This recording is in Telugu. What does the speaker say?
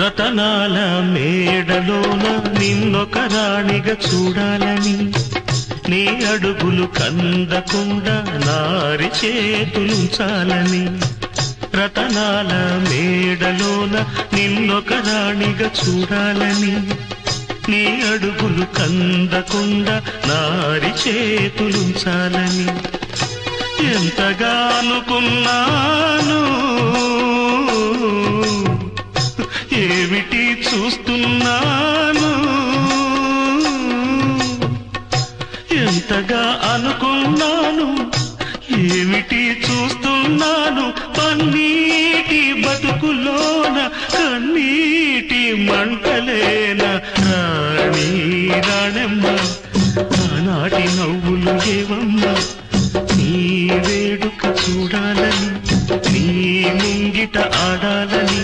రతనాల మేడలోన నిన్నొక రాణిగా చూడాలని, నీ అడుగులు కందకుండా నారి చేతులుంచాలని. రతనాల మేడలోన నిన్నొక రాణిగా చూడాలని, నీ అడుగులు కందకుండా నారి చేతులుంచాలని. ఎంతగా అనుకున్నాను, ఏమిటి చూస్తున్నాను. ఎంతగా అనుకున్నాను, ఏమిటి చూస్తున్నాను. పన్నీటి బతుకులోన కన్నీటి మంటలేన రాణి రాణమ్మ. ఆనాటి నవ్వులు ఏవమ్మ, నీ వేడుక చూడాలని, నీ ముంగిట ఆడాలని.